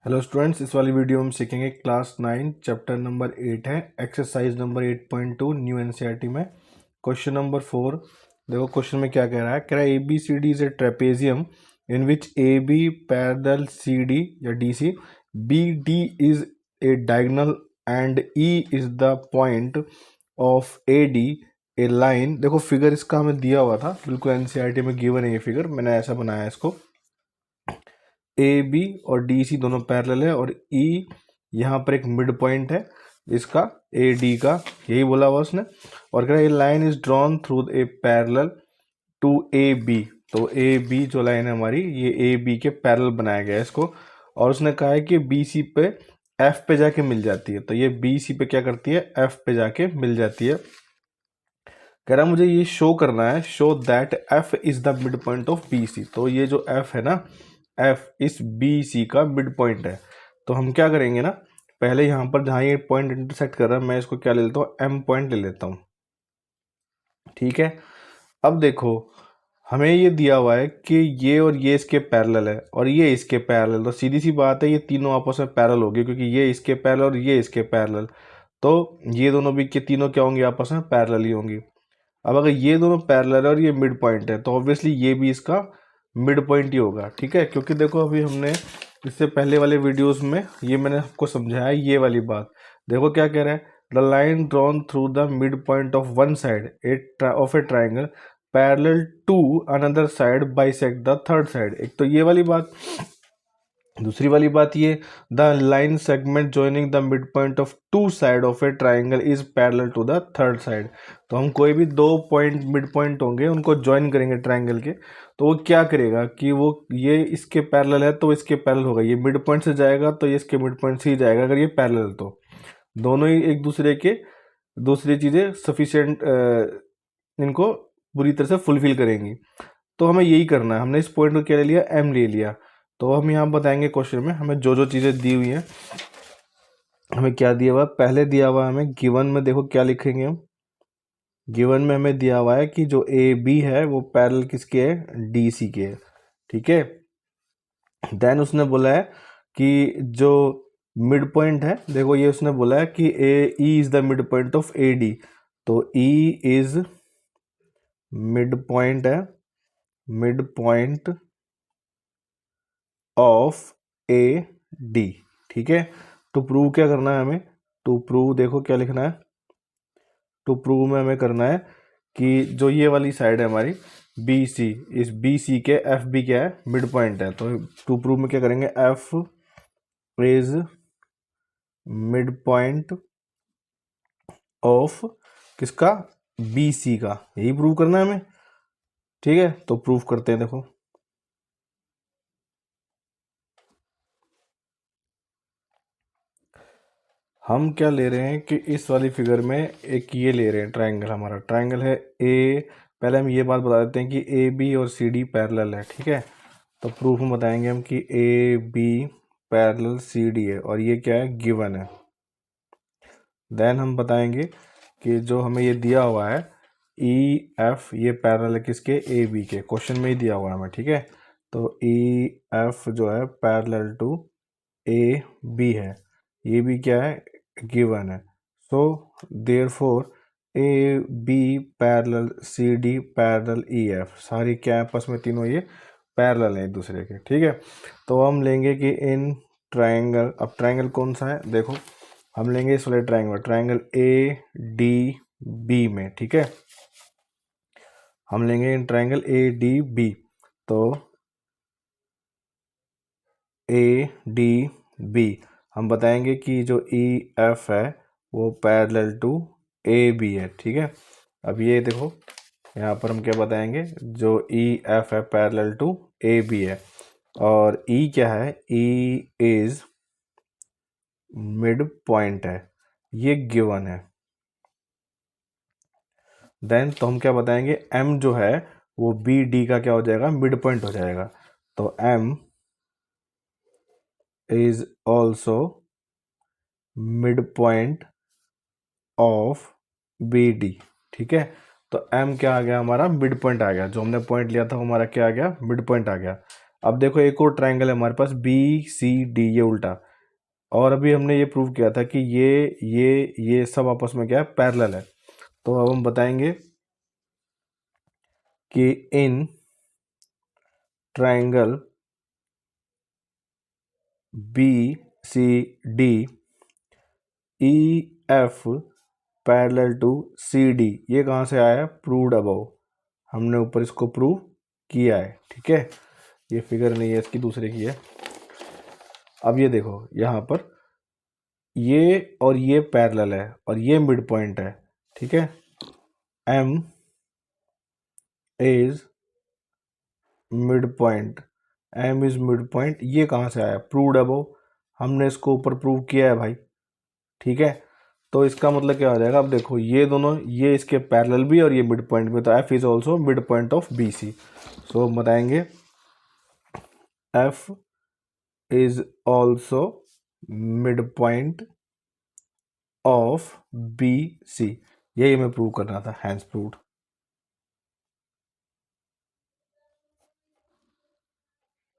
Hello students, इस वाली video में सीखेंगे क्लास 9 चैप्टर नंबर 8 है एक्सरसाइज नंबर 8.2 न्यू एनसीईआरटी में क्वेश्चन नंबर 4। देखो क्वेश्चन में क्या कह रहा है A B C D is a trapezium in which A B parallel C D या D C, B D is a diagonal and E is the point of A D a line. देखो figure इसका हमें दिया हुआ था, बिल्कुल NCERT में given है ये फिगर, मैंने ऐसा बनाया इसको। ए बी और डी सी दोनों पैरेलल है और ई यहाँ पर एक मिड पॉइंट है इसका ए डी का, यही बोला हुआ उसने। और कह रहा है line is drawn through A parallel to A B, तो ए बी जो लाइन है हमारी ये ए बी के पैरेलल बनाया गया है इसको। और उसने कहा है कि बी सी पे एफ पे जाके मिल जाती है, तो ये बी सी पे क्या करती है, एफ पे जाके मिल जाती है। कह रहा है मुझे ये शो करना है, show that F is the mid point of B C. तो ये जो एफ है ना, एफ इस बी सी का मिड पॉइंट है। तो हम क्या करेंगे ना, पहले यहाँ पर जहाँ ये पॉइंट इंटरसेक्ट कर रहा है मैं इसको क्या ले लेता हूँ, एम पॉइंट ले लेता हूँ। ठीक है, अब देखो हमें ये दिया हुआ है कि ये और ये इसके पैरेलल है और ये इसके पैरेलल, तो सीधी सी बात है ये तीनों आपस में पैरेलल होगी, क्योंकि ये इसके पैरेलल और ये इसके पैरेलल, तो ये दोनों भी के तीनों क्या होंगे, आपस में पैरेलल ही होंगी। अब अगर ये दोनों पैरेलल है और ये मिड पॉइंट है तो ऑब्वियसली ये भी इसका मिड पॉइंट ही होगा। ठीक है, क्योंकि देखो अभी हमने इससे पहले वाले वीडियोस में ये मैंने आपको समझाया ये वाली बात। देखो क्या कह रहा है, the line drawn through the mid point of one side of a triangle parallel to another side bisect the third side. एक तो ये वाली बात, दूसरी वाली बात ये, the line segment joining the mid point of two side of a triangle is parallel to the third side. तो हम कोई भी दो पॉइंट मिड पॉइंट होंगे उनको ज्वाइन करेंगे ट्राइंगल के, तो वो क्या करेगा कि वो ये इसके पैरेलल है तो इसके पैरेलल होगा, ये मिड पॉइंट से जाएगा तो ये इसके मिड पॉइंट से ही जाएगा। अगर ये पैरेलल तो दोनों ही एक दूसरे के दूसरी चीज़ें सफिशिएंट इनको पूरी तरह से फुलफिल करेंगी। तो हमें यही करना है, हमने इस पॉइंट को क्या ले लिया, एम ले लिया। तो हम यहाँ बताएंगे क्वेश्चन में हमें जो जो चीज़ें दी हुई हैं, हमें क्या दिया हुआ है। पहले दिया हुआ है हमें गिवन में, देखो क्या लिखेंगे हम, गिवन में हमें दिया हुआ है कि जो ए बी है वो पैरेलल किसके है, डी सी के है। ठीक है, देन उसने बोला है कि जो मिड पॉइंट है, देखो ये उसने बोला है कि A E is the mid point of A D, तो ई इज मिड पॉइंट है, mid point of A D. ठीक है, टू प्रूव क्या करना है हमें, टू प्रूव देखो क्या लिखना है, टू प्रूव में हमें करना है कि जो ये वाली साइड है हमारी बी सी, इस बी सी के एफ बी क्या है, मिड पॉइंट है। तो टू प्रूव में क्या करेंगे, F is mid point of किसका, बी सी का, यही प्रूव करना है हमें। ठीक है, तो प्रूव करते हैं। देखो हम क्या ले रहे हैं कि इस वाली फिगर में एक ये ले रहे हैं ट्रायंगल, हमारा ट्रायंगल है ए। पहले हम ये बात बता देते हैं कि ए बी और सी डी पैरेलल है। ठीक है, तो प्रूफ में बताएंगे हम कि A B parallel C D है और ये क्या है, गिवन है। देन हम बताएंगे कि जो हमें ये दिया हुआ है ई एफ, ये पैरेलल है किसके, ए बी के, क्वेश्चन में ही दिया हुआ है हमें। ठीक है, तो ई एफ जो है पैरेलल टू ए बी है, ये भी क्या है, गिवन है। So therefore A B parallel C D parallel E F, सारी क्या है आपस में, तीनों ये पैरेलल हैं एक दूसरे के। ठीक है, तो हम लेंगे कि इन ट्रायंगल, अब ट्रायंगल कौन सा है, देखो हम लेंगे इस वाले triangle, triangle A D B में। ठीक है, हम लेंगे इन ट्रायंगल ए डी बी, तो ए डी बी हम बताएंगे कि जो ई एफ है वो पैरेलल टू ए बी है। ठीक है, अब ये देखो यहाँ पर हम क्या बताएंगे, जो ई एफ है पैरेलल टू ए बी है और ई क्या है, ई इज मिड पॉइंट है, ये गिवन है। देन तो हम क्या बताएंगे, एम जो है वो बी डी का क्या हो जाएगा, मिड पॉइंट हो जाएगा। तो M is also mid point of B D. ठीक है, तो एम क्या आ गया, हमारा मिड पॉइंट आ गया, जो हमने पॉइंट लिया था वो हमारा क्या आ गया, मिड पॉइंट आ गया। अब देखो एक और ट्रायंगल है हमारे पास BCD, ये उल्टा। और अभी हमने ये प्रूव किया था कि ये सब आपस में क्या है, पैरेलल है। तो अब हम बताएंगे कि in triangle BCD EF parallel to CD, ये कहाँ से आया है, प्रूव्ड अबव। हमने ऊपर इसको प्रूव किया है, ठीक है। ये फिगर नहीं है इसकी, दूसरे की है। अब ये देखो यहाँ पर ये और ये पैरेलल है और ये मिड पॉइंट है, ठीक है। M is mid point, M is mid point, ये कहाँ से आया, प्रूव्ड अबव। हमने इसको ऊपर प्रूव किया है भाई, ठीक है। तो इसका मतलब क्या हो जाएगा, अब देखो ये दोनों, ये इसके पैरेलल भी और ये मिड पॉइंट भी, तो F is also mid point of BC। सो हम बताएंगे F is also mid point of BC। यही हमें प्रूव करना था, हैंस प्रूव्ड।